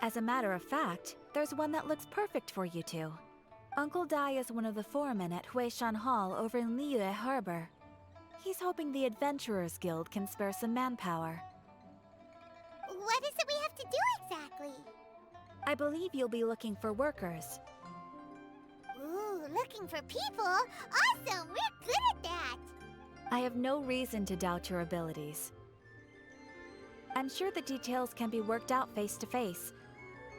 As a matter of fact, there's one that looks perfect for you two. Uncle Dai is one of the foremen at Huishan Hall over in Liyue Harbor. He's hoping the Adventurers Guild can spare some manpower. What is it we have to do exactly? I believe you'll be looking for workers. Ooh, looking for people? Awesome! We're good at that! I have no reason to doubt your abilities. I'm sure the details can be worked out face to face.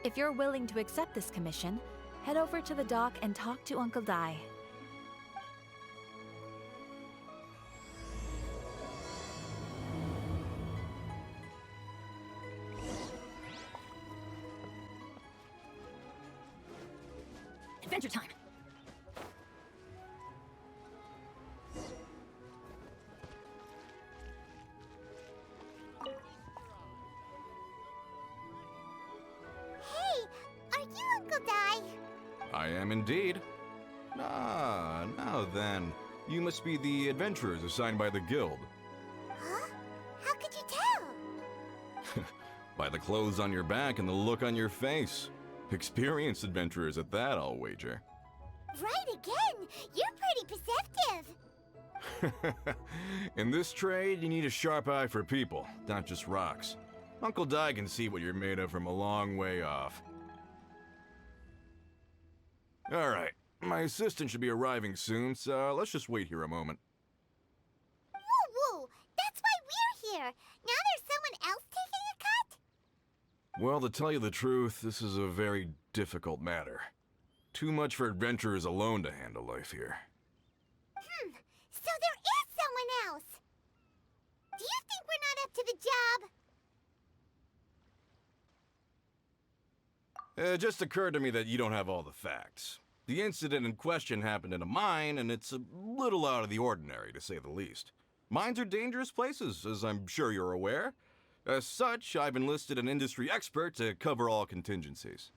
If you're willing to accept this commission, head over to the dock and talk to Uncle Dai. Adventure time! Hey, are you Uncle Dai? I am indeed. Ah, now then. You must be the adventurers assigned by the guild. Huh? How could you tell? By the clothes on your back and the look on your face. Experienced adventurers at that, I'll wager. Right again! You're pretty perceptive! In this trade, you need a sharp eye for people, not just rocks. Uncle Dai can see what you're made of from a long way off. Alright, my assistant should be arriving soon, so let's just wait here a moment. Woo woo! That's why we're here! Now there's someone else taking a cut? Well, to tell you the truth, this is a very difficult matter. Too much for adventurers alone to handle life here. So there is someone else! Do you think we're not up to the job? It just occurred to me that you don't have all the facts. The incident in question happened in a mine, and it's a little out of the ordinary, to say the least. Mines are dangerous places, as I'm sure you're aware. As such, I've enlisted an industry expert to cover all contingencies.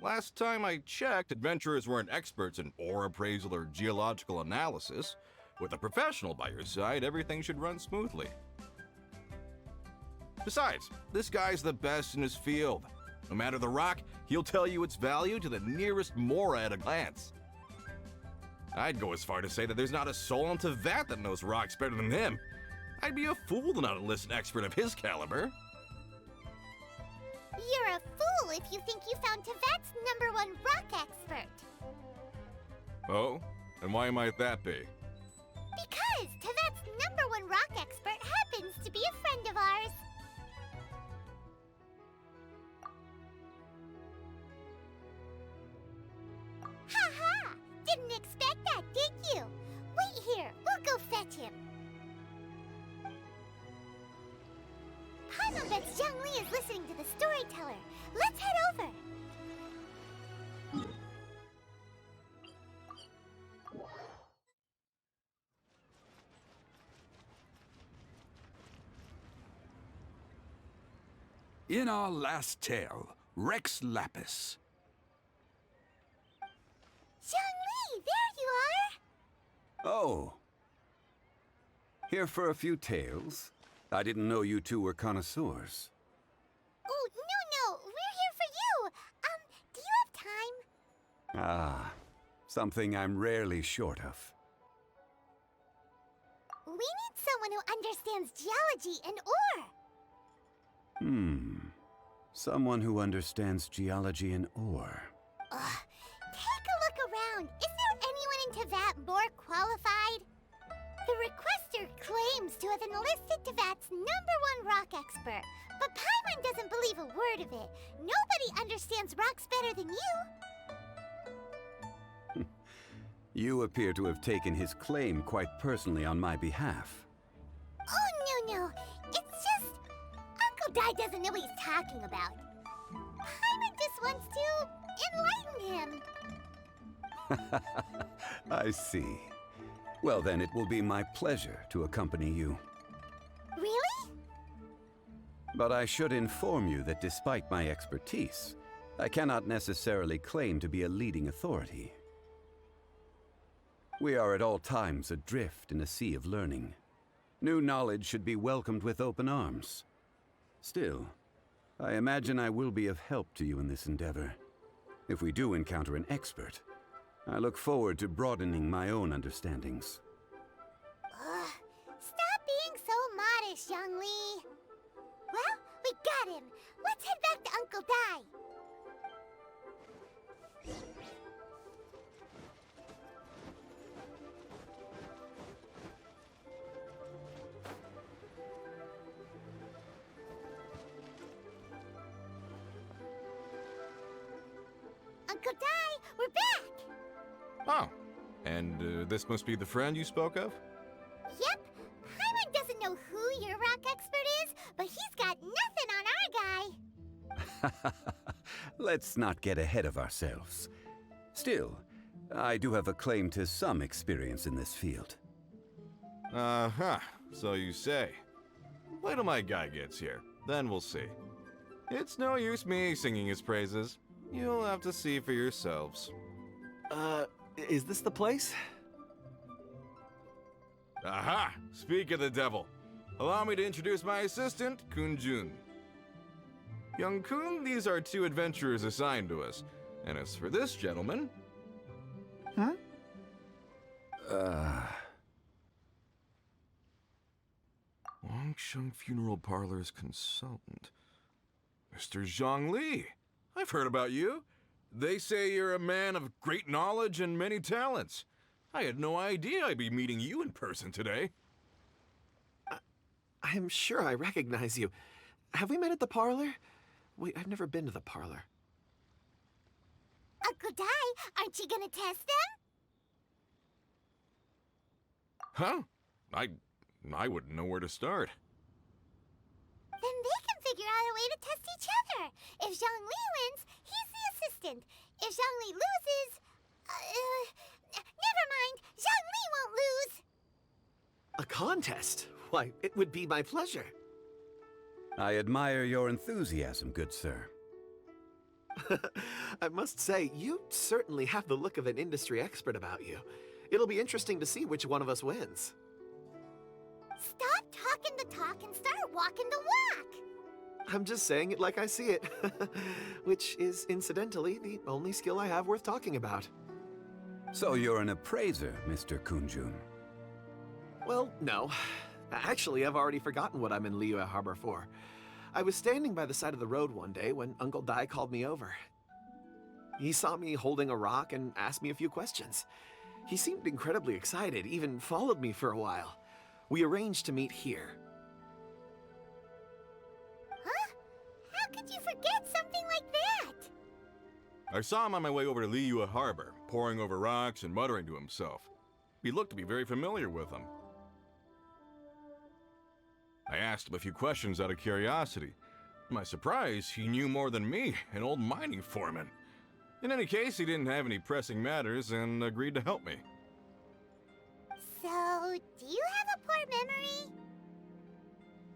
Last time I checked, adventurers weren't experts in ore appraisal or geological analysis. With a professional by your side, everything should run smoothly. Besides, this guy's the best in his field. No matter the rock, he'll tell you its value to the nearest mora at a glance. I'd go as far to say that there's not a soul on Teyvat that knows rocks better than him. I'd be a fool to not enlist an expert of his caliber. You're a fool if you think you found Teyvat's #1 rock expert. Oh? And why might that be? Because Teyvat's #1 rock expert happens to be a friend of ours. Ha! Didn't expect that, did you? Wait here, we'll go fetch him. Paimon bets Chjun Li is listening to the storyteller. Let's head over. In our last tale, Rex Lapis. Chjun Li, there you are! Oh. Here for a few tales? I didn't know you two were connoisseurs. Oh, no, we're here for you. Do you have time? Ah, something I'm rarely short of. We need someone who understands geology and ore. Someone who understands geology and ore. Take a look around. Is there anyone in Teyvat more qualified? The requester claims to have enlisted Teyvat's #1 rock expert, but Paimon doesn't believe a word of it. Nobody understands rocks better than you. You appear to have taken his claim quite personally on my behalf. Oh, no. It's just... Uncle Dai doesn't know what he's talking about. Paimon just wants to enlighten him. I see. Well then, it will be my pleasure to accompany you. Really? But I should inform you that despite my expertise, I cannot necessarily claim to be a leading authority. We are at all times adrift in a sea of learning. New knowledge should be welcomed with open arms. Still, I imagine I will be of help to you in this endeavor. If we do encounter an expert, I look forward to broadening my own understandings. Ugh, stop being so modest, Zhang Li. Well, we got him. Let's head back to Uncle Dai. Uncle Dai, we're back! Oh, and this must be the friend you spoke of? Yep. Paimon doesn't know who your rock expert is, but he's got nothing on our guy. Let's not get ahead of ourselves. Still, I do have a claim to some experience in this field. Uh-huh, so you say. Wait till my guy gets here, then we'll see. It's no use me singing his praises. You'll have to see for yourselves. Is this the place? Aha! Speak of the devil. Allow me to introduce my assistant, Kun Jun. Young Kun, these are 2 adventurers assigned to us. And as for this gentleman... Longsheng Funeral Parlor's consultant. Mr. Zhang Li. I've heard about you. They say you're a man of great knowledge and many talents. I had no idea I'd be meeting you in person today. I'm sure I recognize you. Have we met at the parlor? Wait, I've never been to the parlor. Uncle Dai, aren't you gonna test them? Huh? I wouldn't know where to start. Then they can figure out a way to test each other. If Zhang Li wins, he's the assistant. If Zhang Li loses... never mind. Zhang Li won't lose. A contest? Why, it would be my pleasure. I admire your enthusiasm, good sir. I must say, you certainly have the look of an industry expert about you. It'll be interesting to see which one of us wins. Stop talking the talk and start walking the walk. I'm just saying it like I see it. Which is, incidentally, the only skill I have worth talking about. So you're an appraiser, Mr. Kunjun. Well, no. Actually, I've already forgotten what I'm in Liyue Harbor for. I was standing by the side of the road one day when Uncle Dai called me over. He saw me holding a rock and asked me a few questions. He seemed incredibly excited, even followed me for a while. We arranged to meet here. Huh? How could you forget something like that? I saw him on my way over to Liyue Harbor, poring over rocks and muttering to himself. He looked to be very familiar with them. I asked him a few questions out of curiosity. To my surprise, he knew more than me, an old mining foreman. In any case, he didn't have any pressing matters and agreed to help me. So, do you have a poor memory?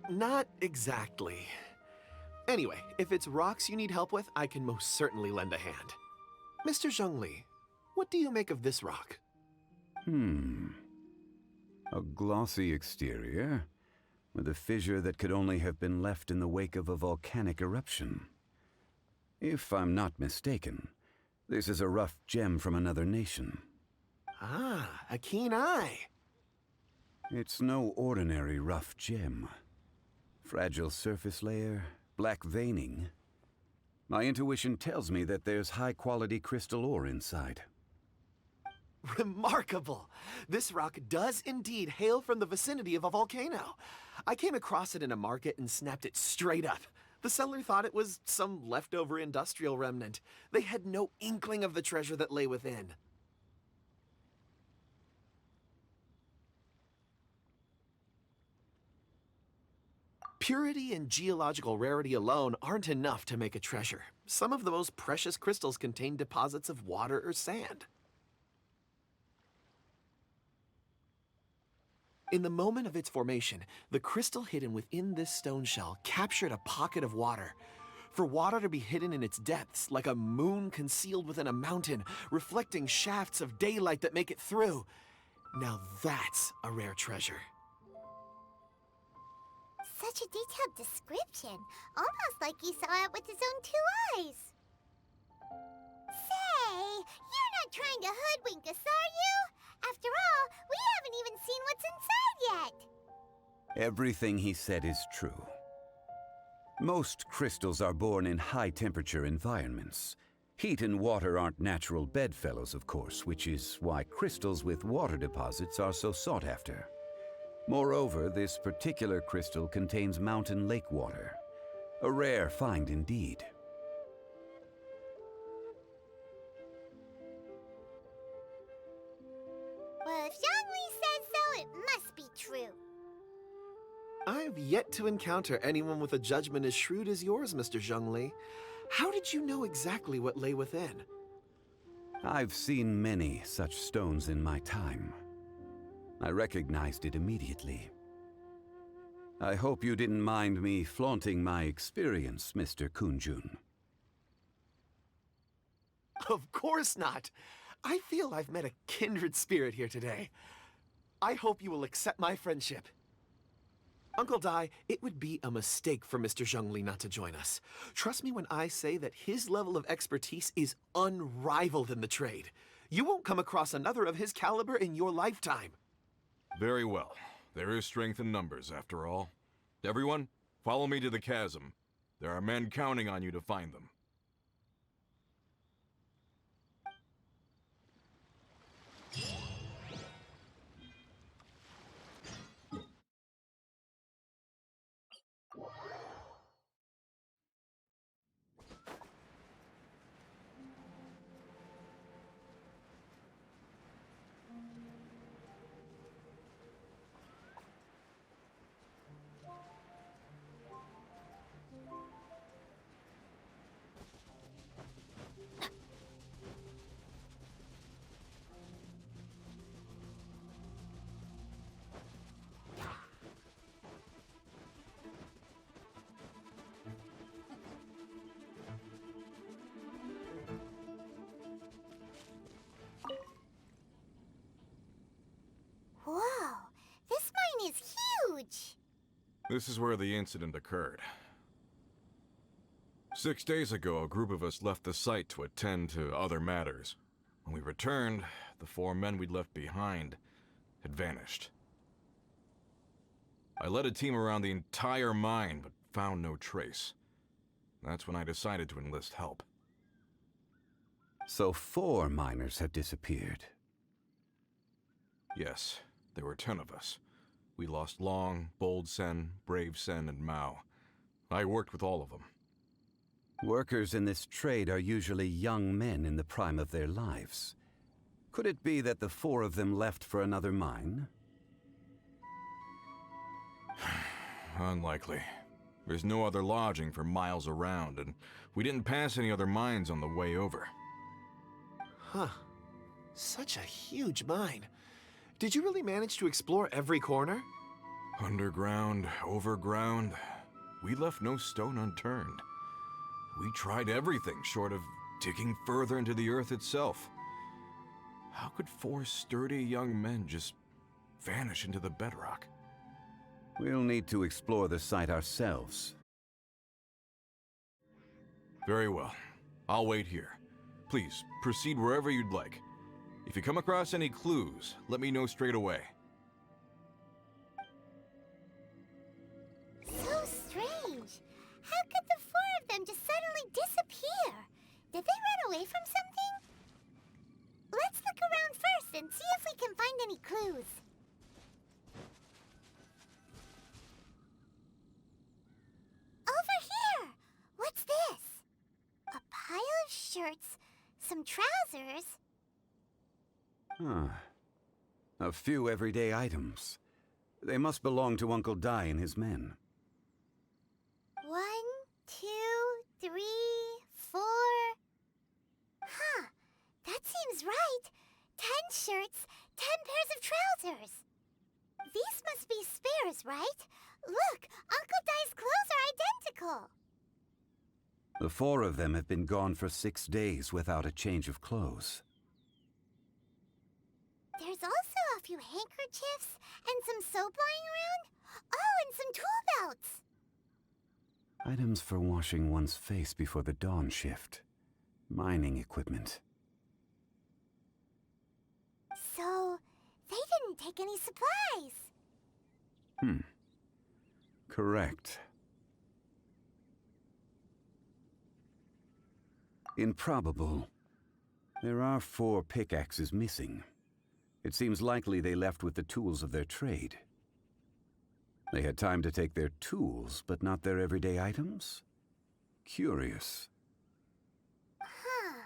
Not exactly. Anyway, if it's rocks you need help with, I can most certainly lend a hand. Mr. Zhang Li, what do you make of this rock? A glossy exterior, with a fissure that could only have been left in the wake of a volcanic eruption. If I'm not mistaken, this is a rough gem from another nation. Ah, a keen eye. It's no ordinary rough gem. Fragile surface layer, black veining. My intuition tells me that there's high-quality crystal ore inside. Remarkable! This rock does indeed hail from the vicinity of a volcano. I came across it in a market and snapped it straight up. The seller thought it was some leftover industrial remnant. They had no inkling of the treasure that lay within. Purity and geological rarity alone aren't enough to make a treasure. Some of the most precious crystals contain deposits of water or sand. In the moment of its formation, the crystal hidden within this stone shell captured a pocket of water. For water to be hidden in its depths, like a moon concealed within a mountain, reflecting shafts of daylight that make it through. Now that's a rare treasure. Such a detailed description. Almost like he saw it with his own 2 eyes. Say, you're not trying to hoodwink us, are you? After all, we haven't even seen what's inside yet. Everything he said is true. Most crystals are born in high-temperature environments. Heat and water aren't natural bedfellows, of course, which is why crystals with water deposits are so sought after. Moreover, this particular crystal contains mountain lake water. A rare find indeed. Well, if Zhang Li says so, it must be true. I've yet to encounter anyone with a judgment as shrewd as yours, Mr. Zhung Li. How did you know exactly what lay within? I've seen many such stones in my time. I recognized it immediately. I hope you didn't mind me flaunting my experience, Mr. Kunjun. Of course not. I feel I've met a kindred spirit here today. I hope you will accept my friendship. Uncle Dai, it would be a mistake for Mr. Zhung Li not to join us. Trust me when I say that his level of expertise is unrivaled in the trade. You won't come across another of his caliber in your lifetime. Very well. There is strength in numbers, after all. Everyone, follow me to the chasm. There are men counting on you to find them. Whoa, this mine is huge! This is where the incident occurred. 6 days ago, a group of us left the site to attend to other matters. When we returned, the 4 men we'd left behind had vanished. I led a team around the entire mine, but found no trace. That's when I decided to enlist help. So 4 miners had disappeared. Yes, there were 10 of us. We lost Long, Bold Sen, Brave Sen, and Mao. I worked with all of them. Workers in this trade are usually young men in the prime of their lives. Could it be that the 4 of them left for another mine? Unlikely. There's no other lodging for miles around, and we didn't pass any other mines on the way over. Huh. Such a huge mine. Did you really manage to explore every corner? Underground, overground, we left no stone unturned. We tried everything short of digging further into the earth itself. How could 4 sturdy young men just vanish into the bedrock? We'll need to explore the site ourselves. Very well. I'll wait here. Please, proceed wherever you'd like. If you come across any clues, let me know straight away. So strange. How could the 4 of them just suddenly disappear? Did they run away from something? Let's look around first and see if we can find any clues. Over here! What's this? A pile of shirts, some trousers. Huh. A few everyday items. They must belong to Uncle Dai and his men. 1, 2, 3, 4. Huh. That seems right. 10 shirts, 10 pairs of trousers. These must be spares, right? Look, Uncle Dai's clothes are identical. The 4 of them have been gone for 6 days without a change of clothes. There's also a few handkerchiefs and some soap lying around. Oh, and some tool belts. Items for washing one's face before the dawn shift. Mining equipment. So, they didn't take any supplies. Correct. Improbable. There are 4 pickaxes missing. It seems likely they left with the tools of their trade. They had time to take their tools, but not their everyday items? Curious. Huh.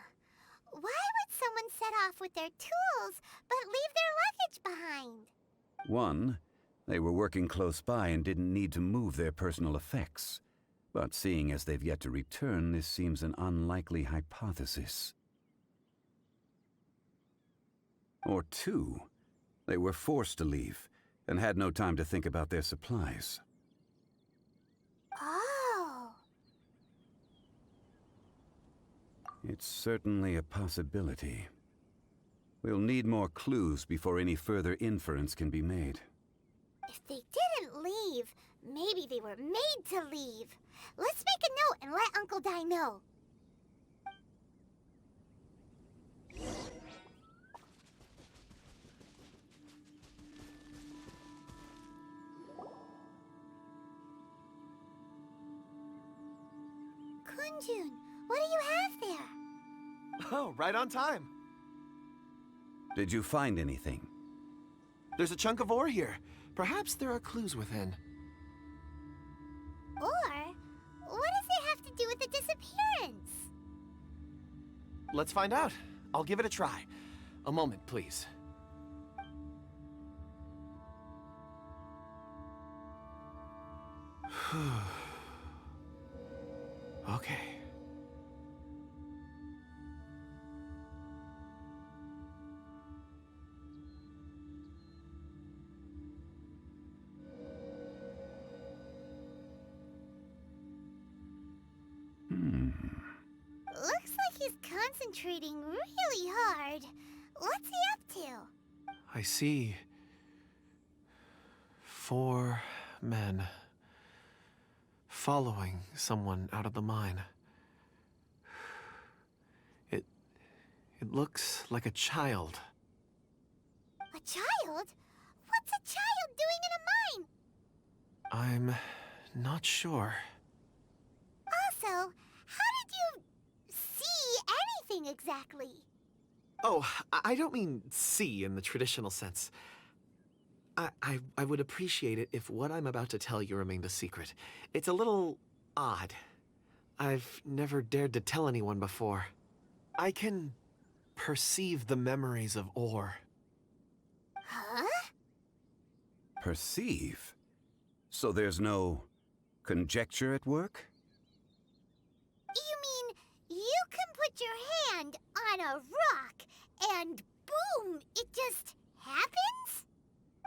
Why would someone set off with their tools, but leave their luggage behind? 1, they were working close by and didn't need to move their personal effects. But seeing as they've yet to return, this seems an unlikely hypothesis. Or 2, they were forced to leave and had no time to think about their supplies. Oh. It's certainly a possibility. We'll need more clues before any further inference can be made. If they didn't leave, maybe they were made to leave. Let's make a note and let Uncle Dai know. Kunjun, what do you have there? Oh, right on time. Did you find anything? There's a chunk of ore here. Perhaps there are clues within. Or, what does it have to do with the disappearance? Let's find out. I'll give it a try. A moment, please. Okay. Looks like he's concentrating really hard. What's he up to? I see 4 men following someone out of the mine. It looks like a child. A child? What's a child doing in a mine? I'm not sure. Also, how did you see anything exactly? Oh, I don't mean see in the traditional sense. I would appreciate it if what I'm about to tell you remained a secret. It's a little odd. I've never dared to tell anyone before. I can perceive the memories of ore. Huh? Perceive? So there's no conjecture at work? You mean you can put your hand on a rock and boom, it just happens?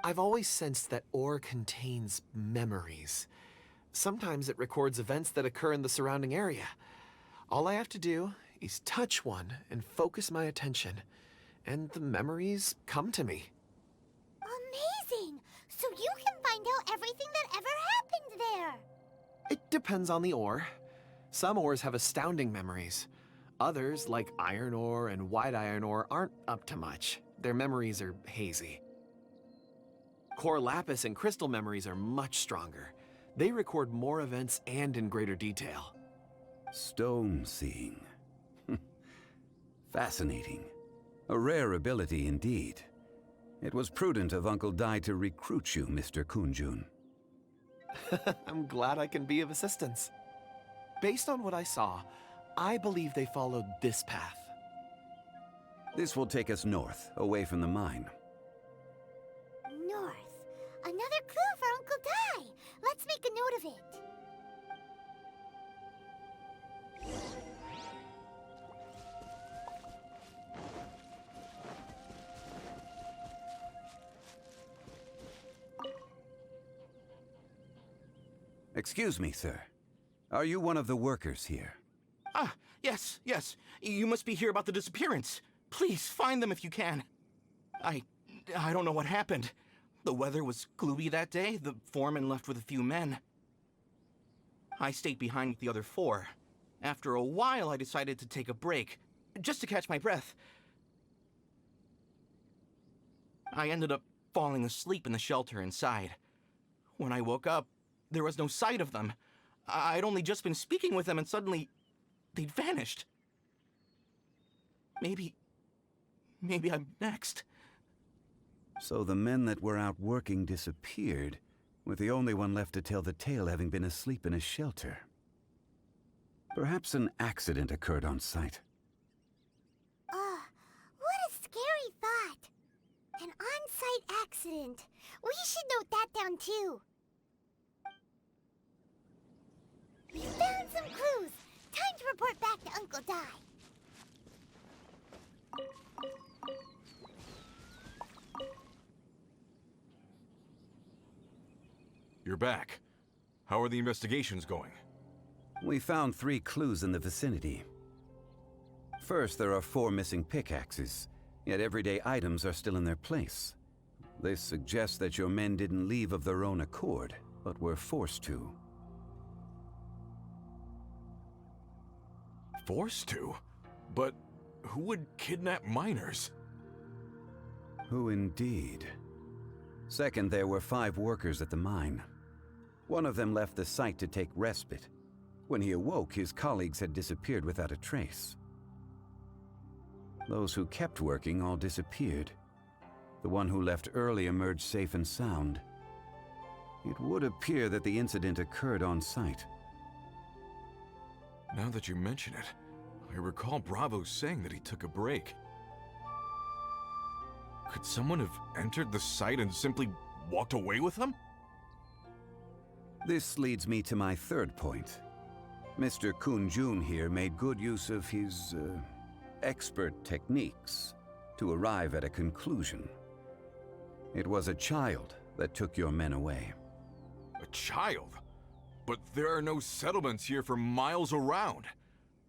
I've always sensed that ore contains memories. Sometimes it records events that occur in the surrounding area. All I have to do is touch one and focus my attention, and the memories come to me. Amazing! So you can find out everything that ever happened there. It depends on the ore. Some ores have astounding memories. Others, like iron ore and white iron ore, aren't up to much. Their memories are hazy. Core lapis and crystal memories are much stronger. They record more events and in greater detail. Stone seeing. Fascinating. A rare ability indeed. It was prudent of Uncle Dai to recruit you, Mr. Kunjun. I'm glad I can be of assistance. Based on what I saw, I believe they followed this path. This will take us north, away from the mine. North. Another clue for Uncle Dai. Let's make a note of it. Excuse me, sir. Are you one of the workers here? Ah, yes. You must be here about the disappearance. Please, find them if you can. I don't know what happened, The weather was gloomy that day. The foreman left with a few men. I stayed behind with the other 4. After a while, I decided to take a break, just to catch my breath. I ended up falling asleep in the shelter inside. When I woke up, there was no sight of them. I'd only just been speaking with them and suddenly, they'd vanished. Maybe I'm next. So the men that were out working disappeared, with the only one left to tell the tale having been asleep in a shelter. Perhaps an accident occurred on site. What a scary thought. An on-site accident. We should note that down too. We found some clues. Time to report back to Uncle Dai. You're back. How are the investigations going? We found 3 clues in the vicinity. First, there are 4 missing pickaxes, yet everyday items are still in their place. This suggests that your men didn't leave of their own accord, but were forced to. Forced to? But who would kidnap miners? Who indeed? Second, there were 5 workers at the mine. One of them left the site to take respite. When he awoke, his colleagues had disappeared without a trace. Those who kept working all disappeared. The one who left early emerged safe and sound. It would appear that the incident occurred on site. Now that you mention it, I recall Bravo saying that he took a break. Could someone have entered the site and simply walked away with him? This leads me to my third point. Mr. Jun here made good use of his, expert techniques to arrive at a conclusion. It was a child that took your men away. A child? But there are no settlements here for miles around.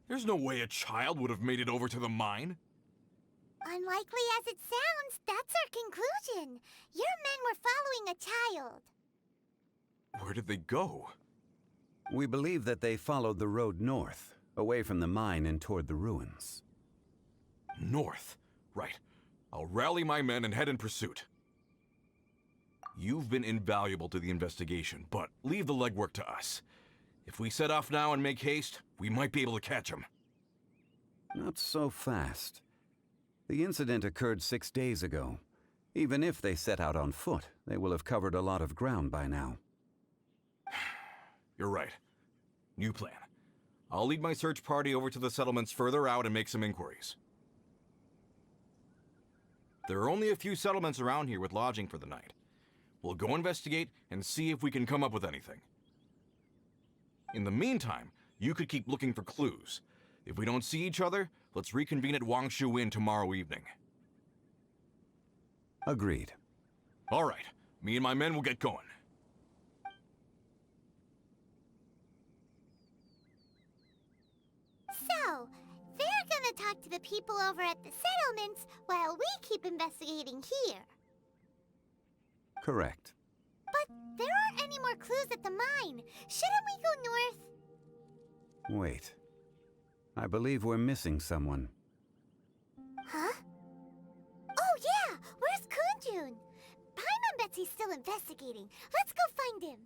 There's no way a child would have made it over to the mine. Unlikely as it sounds, that's our conclusion. Your men were following a child. Where did they go? We believe that they followed the road north, away from the mine and toward the ruins. North? Right. I'll rally my men and head in pursuit. You've been invaluable to the investigation, but leave the legwork to us. If we set off now and make haste, we might be able to catch them. Not so fast. The incident occurred 6 days ago. Even if they set out on foot, they will have covered a lot of ground by now. You're right. New plan. I'll lead my search party over to the settlements further out and make some inquiries. There are only a few settlements around here with lodging for the night. We'll go investigate and see if we can come up with anything. In the meantime, you could keep looking for clues. If we don't see each other, let's reconvene at Wangshu Inn tomorrow evening. Agreed. All right. Me and my men will get going. So, they're gonna talk to the people over at the settlements while we keep investigating here. Correct. But there aren't any more clues at the mine. Shouldn't we go north? Wait. I believe we're missing someone. Huh? Oh yeah! Where's Kunjun? Paimon bets he's still investigating. Let's go find him.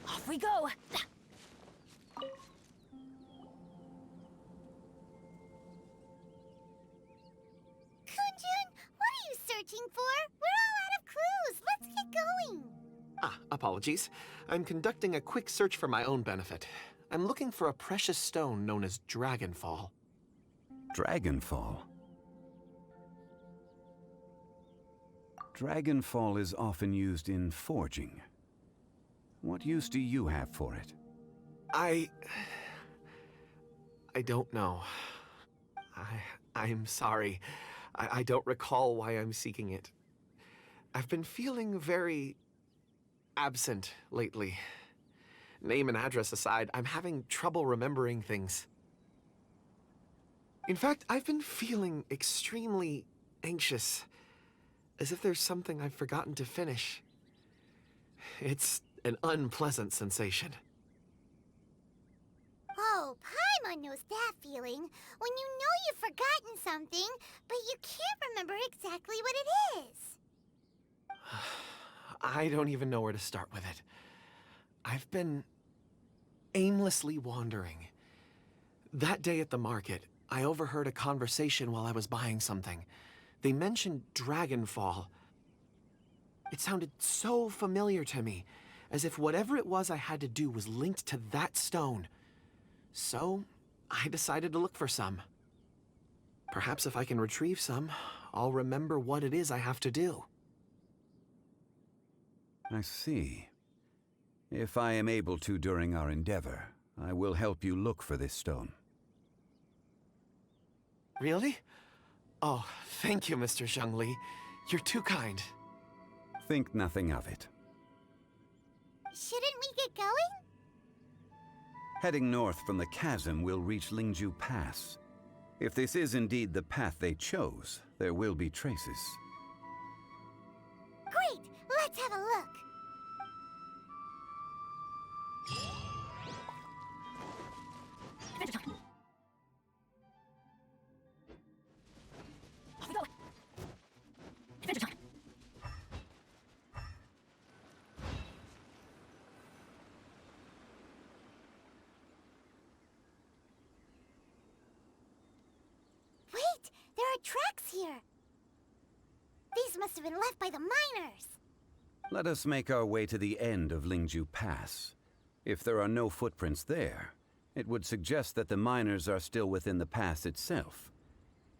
Off we go! Kunjun, what are you searching for? We're all out of clues. Let's get going. Apologies. I'm conducting a quick search for my own benefit. I'm looking for a precious stone known as Dragonfall. Dragonfall? Dragonfall is often used in forging. What use do you have for it? I don't know. I'm sorry. I don't recall why I'm seeking it. I've been feeling very absent lately. Name and address aside, I'm having trouble remembering things. In fact, I've been feeling extremely anxious, as if there's something I've forgotten to finish. It's an unpleasant sensation. Oh, Paimon knows that feeling. When you know you've forgotten something, but you can't remember exactly what it is. I don't even know where to start with it. I've been aimlessly wandering. That day at the market, I overheard a conversation while I was buying something. They mentioned Dragonfall. It sounded so familiar to me, as if whatever it was I had to do was linked to that stone. So, I decided to look for some. Perhaps if I can retrieve some, I'll remember what it is I have to do. I see. If I am able to during our endeavor, I will help you look for this stone. Really? Oh, thank you, Mr. Zhang Li. You're too kind. Think nothing of it. Shouldn't we get going? Heading north from the chasm will reach Lingju Pass. If this is indeed the path they chose, there will be traces. Great! Let's have a look. Wait! There are tracks here! These must have been left by the miners! Let us make our way to the end of Lingju Pass. If there are no footprints there, it would suggest that the miners are still within the pass itself.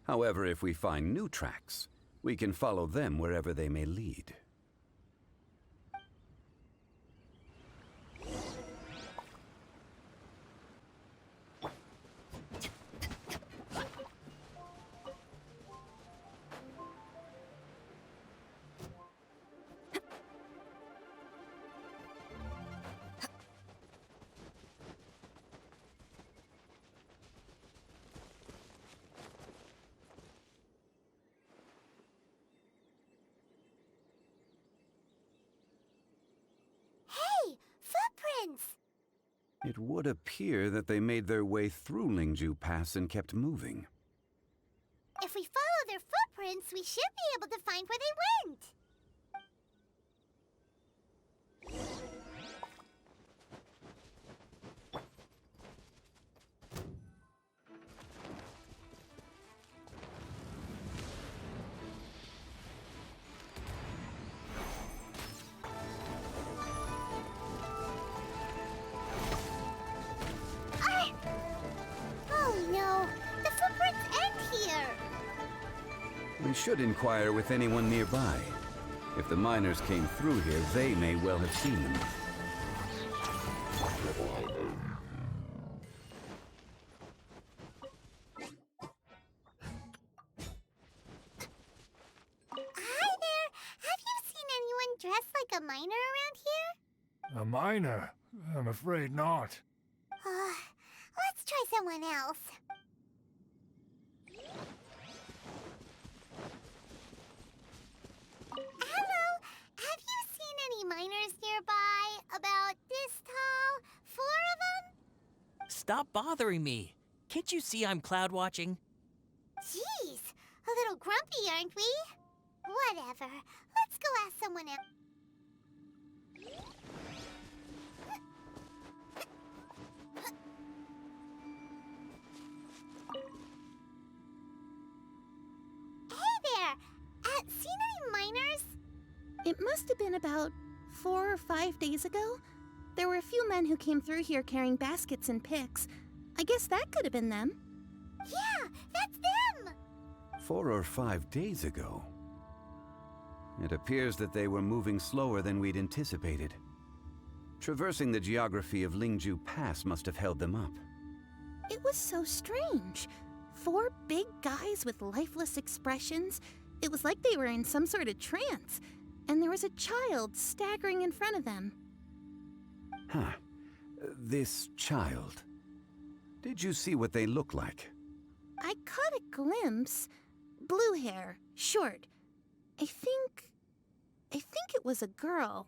However, if we find new tracks, we can follow them wherever they may lead. Hey! Footprints! It would appear that they made their way through Lingju Pass and kept moving. If we follow their footprints, we should be able to find where they went! Oh no! The footprints end here! We should inquire with anyone nearby. If the miners came through here, they may well have seen them. Hi there! Have you seen anyone dressed like a miner around here? A miner? I'm afraid not. Let's try someone else. Hello! Have you seen any miners nearby? About this tall? 4 of them? Stop bothering me. Can't you see I'm cloud watching? Jeez, a little grumpy, aren't we? Whatever. Let's go ask someone else. Hey there! Seen any miners? It must have been about 4 or 5 days ago. There were a few men who came through here carrying baskets and picks. I guess that could have been them. Yeah, that's them! 4 or 5 days ago. It appears that they were moving slower than we'd anticipated. Traversing the geography of Lingju Pass must have held them up. It was so strange. 4 big guys with lifeless expressions. It was like they were in some sort of trance. And there was a child staggering in front of them. Huh. This child. Did you see what they look like? I caught a glimpse. Blue hair, short. I think it was a girl.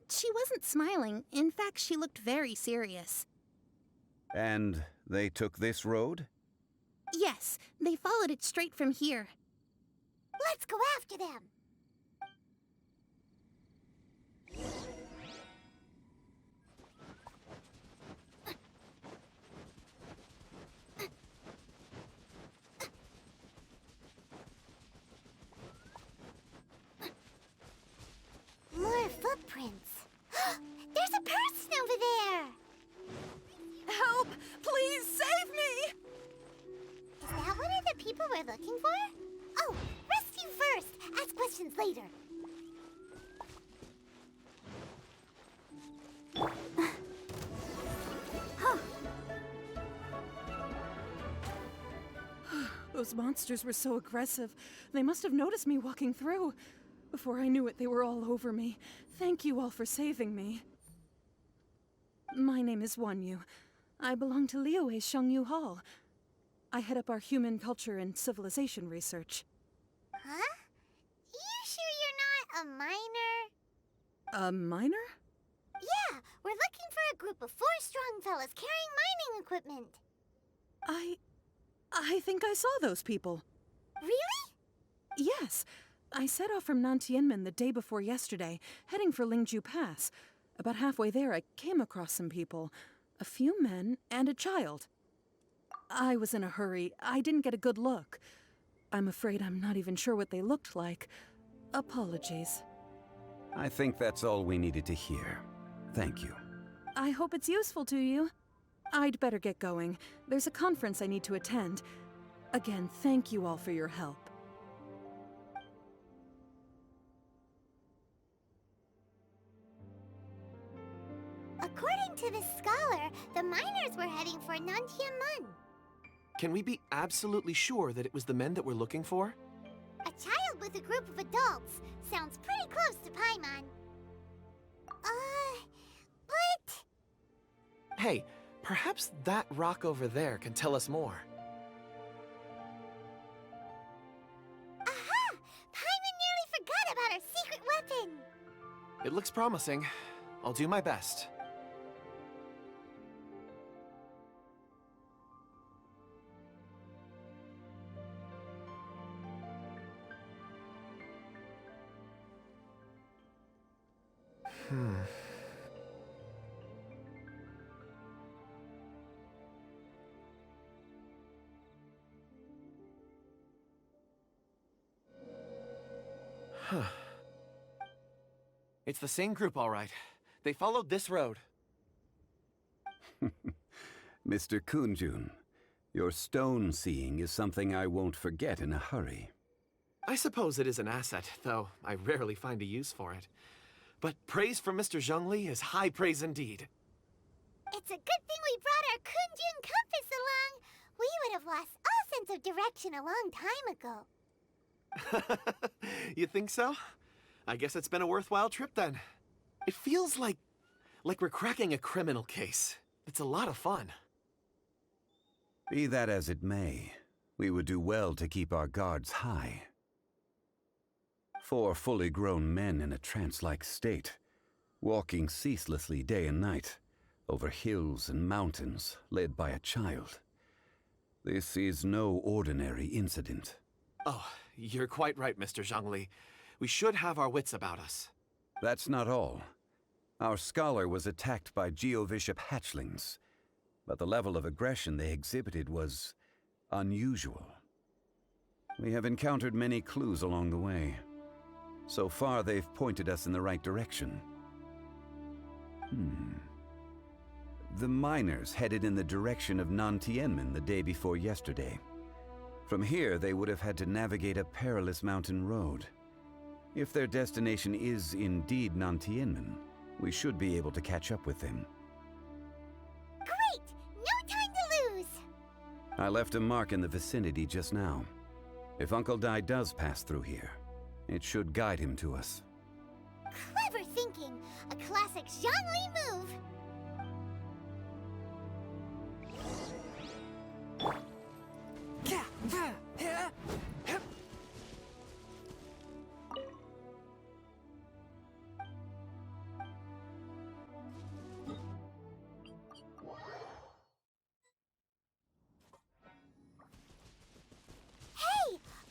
She wasn't smiling. In fact, she looked very serious. And they took this road? Yes, they followed it straight from here. Let's go after them. More footprints. There's a person over there. Help! Please save me! Is that one of the people we're looking for? Oh, rescue first. Ask questions later. Those monsters were so aggressive. They must have noticed me walking through. Before I knew it, they were all over me. Thank you all for saving me. My name is Wanyu. I belong to Liyue's Shengyu Hall. I head up our human culture and civilization research. Huh? You sure you're not a miner? A miner? Yeah, we're looking for a group of 4 strong fellas carrying mining equipment. I think I saw those people. Really? Yes. I set off from Nantianmen the day before yesterday, heading for Lingju Pass. About halfway there, I came across some people. A few men and a child. I was in a hurry. I didn't get a good look. I'm afraid I'm not even sure what they looked like. Apologies. I think that's all we needed to hear. Thank you. I hope it's useful to you. I'd better get going. There's a conference I need to attend. Again, thank you all for your help. According to this scholar, the miners were heading for Nantianmen. Can we be absolutely sure that it was the men that we're looking for? A child with a group of adults. Sounds pretty close to Paimon. But... Hey, perhaps that rock over there can tell us more. Aha! Paimon nearly forgot about our secret weapon! It looks promising. I'll do my best. It's the same group, all right. They followed this road. Mr. Kunjun, your stone seeing is something I won't forget in a hurry. I suppose it is an asset, though I rarely find a use for it. But praise from Mr. Chжун Ли is high praise indeed. It's a good thing we brought our Kunjun compass along. We would have lost all sense of direction a long time ago. You think so? I guess it's been a worthwhile trip then. It feels like we're cracking a criminal case. It's a lot of fun. Be that as it may, we would do well to keep our guards high. 4 fully grown men in a trance-like state, walking ceaselessly day and night, over hills and mountains, led by a child. This is no ordinary incident. Oh, you're quite right, Mr. Chжун Ли. We should have our wits about us. That's not all. Our scholar was attacked by Geovishap hatchlings, but the level of aggression they exhibited was unusual. We have encountered many clues along the way. So far, they've pointed us in the right direction. The miners headed in the direction of Nantianmen the day before yesterday. From here, they would have had to navigate a perilous mountain road. If their destination is indeed Nantianmen, we should be able to catch up with them. Great! No time to lose! I left a mark in the vicinity just now. If Uncle Dai does pass through here, it should guide him to us. Clever thinking! A classic Chжун Li move! Hey!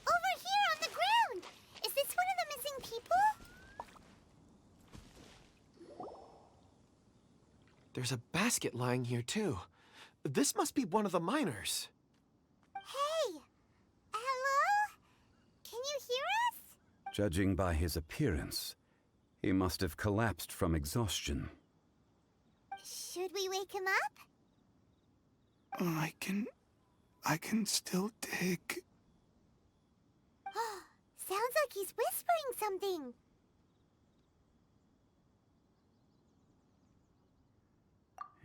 Over here on the ground! Is this one of the missing people? There's a basket lying here, too. This must be one of the miners. Hey! Hello? Can you hear us? Judging by his appearance, he must have collapsed from exhaustion. Should we wake him up? I can still dig. Sounds like he's whispering something.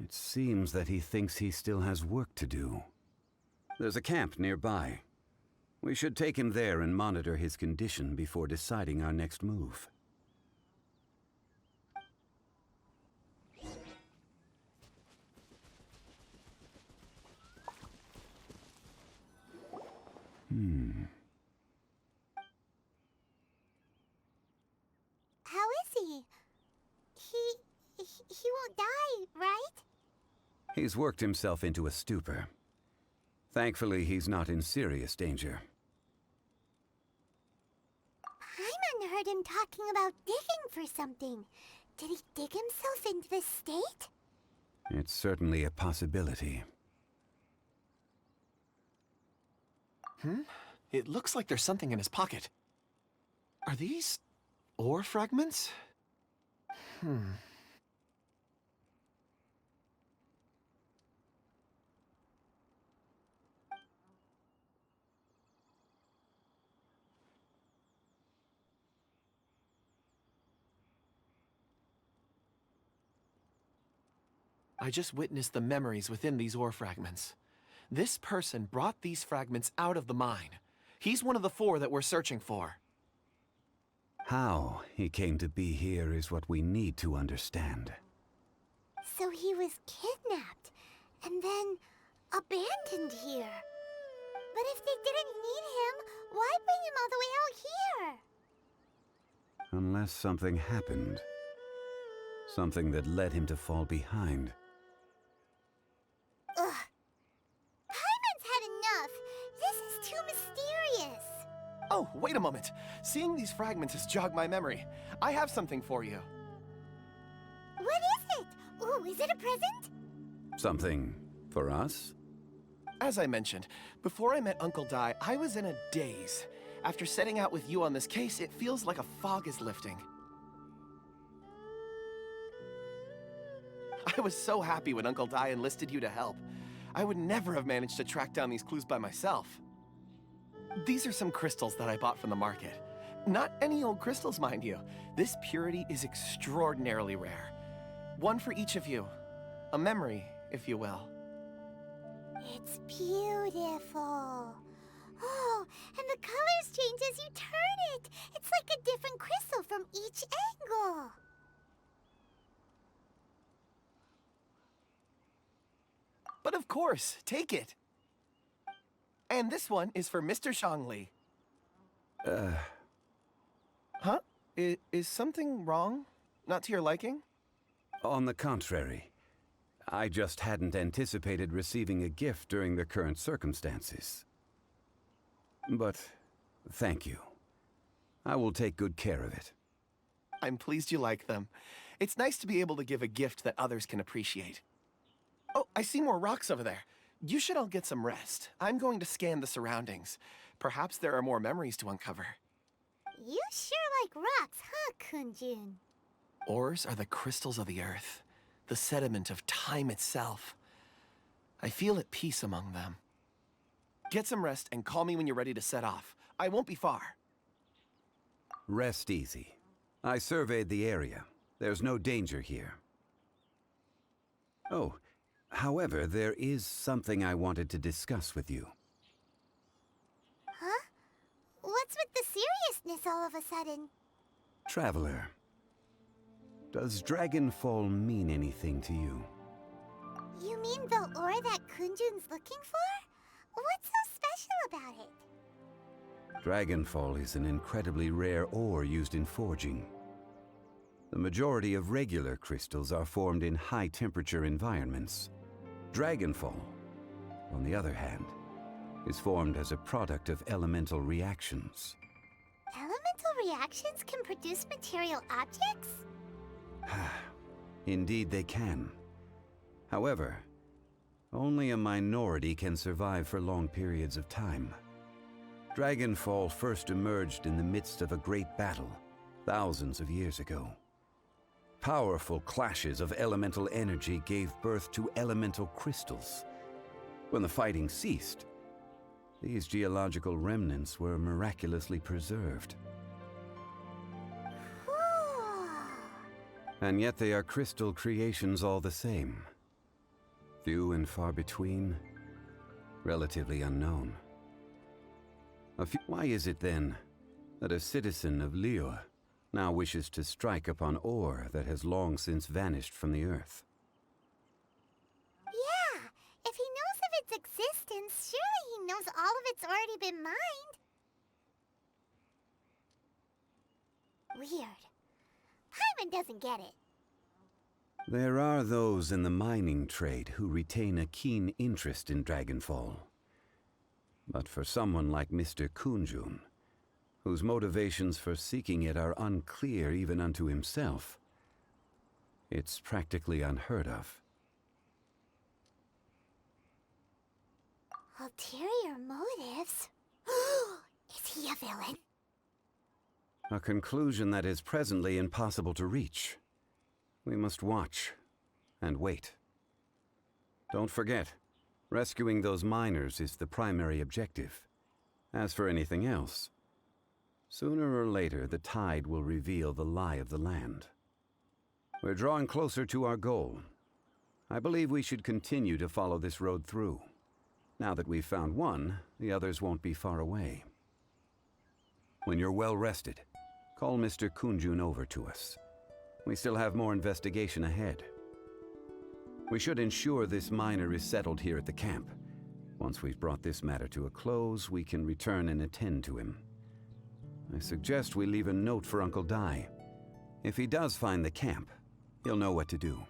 It seems that he thinks he still has work to do. There's a camp nearby. We should take him there and monitor his condition before deciding our next move. How is he? He won't die, right? He's worked himself into a stupor. Thankfully, he's not in serious danger. Paimon heard him talking about digging for something. Did he dig himself into this state? It's certainly a possibility. It looks like there's something in his pocket. Are these ore fragments? I just witnessed the memories within these ore fragments. This person brought these fragments out of the mine. He's one of the 4 that we're searching for. How he came to be here is what we need to understand. So he was kidnapped and then abandoned here. But if they didn't need him, why bring him all the way out here? Unless something happened. Something that led him to fall behind. Ugh. Paimon's had enough. This is too mysterious. Oh, wait a moment. Seeing these fragments has jogged my memory. I have something for you. What is it? Ooh, is it a present? Something for us? As I mentioned, before I met Uncle Dai, I was in a daze. After setting out with you on this case, it feels like a fog is lifting. I was so happy when Uncle Dai enlisted you to help. I would never have managed to track down these clues by myself. These are some crystals that I bought from the market. Not any old crystals, mind you. This purity is extraordinarily rare. One for each of you. A memory, if you will. It's beautiful. Oh, and the colors change as you turn it. It's like a different crystal from each angle. But of course, take it. And this one is for Mr. Chong Li. Huh? Is something wrong? Not to your liking? On the contrary. I just hadn't anticipated receiving a gift during the current circumstances. But thank you. I will take good care of it. I'm pleased you like them. It's nice to be able to give a gift that others can appreciate. Oh, I see more rocks over there. You should all get some rest. I'm going to scan the surroundings. Perhaps there are more memories to uncover. You sure like rocks, huh, Kunjun? Ores are the crystals of the earth, the sediment of time itself. I feel at peace among them. Get some rest and call me when you're ready to set off. I won't be far. Rest easy. I surveyed the area. There's no danger here. Oh, however, there is something I wanted to discuss with you. Huh? What's with the seriousness all of a sudden? Traveler, does Dragonfall mean anything to you? You mean the ore that Kunjun's looking for? What's so special about it? Dragonfall is an incredibly rare ore used in forging. The majority of regular crystals are formed in high-temperature environments. Dragonfall, on the other hand, is formed as a product of elemental reactions. Elemental reactions can produce material objects? Indeed they can. However, only a minority can survive for long periods of time. Dragonfall first emerged in the midst of a great battle, thousands of years ago. Powerful clashes of elemental energy gave birth to elemental crystals. When the fighting ceased, these geological remnants were miraculously preserved. And yet they are crystal creations all the same. Few and far between, relatively unknown. Why is it then that a citizen of Liyue now wishes to strike upon ore that has long since vanished from the earth? Yeah, if he knows of its existence, surely he knows all of it's already been mined. Weird. Paimon doesn't get it. There are those in the mining trade who retain a keen interest in Dragonfall. But for someone like Mr. Kunjun, whose motivations for seeking it are unclear even unto himself, it's practically unheard of. Ulterior motives? Is he a villain? A conclusion that is presently impossible to reach. We must watch and wait. Don't forget, rescuing those miners is the primary objective. As for anything else, sooner or later the tide will reveal the lie of the land. We're drawing closer to our goal. I believe we should continue to follow this road through. Now that we've found one, the others won't be far away. When you're well rested, call Mr. Kunjun over to us. We still have more investigation ahead. We should ensure this miner is settled here at the camp. Once we've brought this matter to a close, we can return and attend to him. I suggest we leave a note for Uncle Dai. If he does find the camp, he'll know what to do.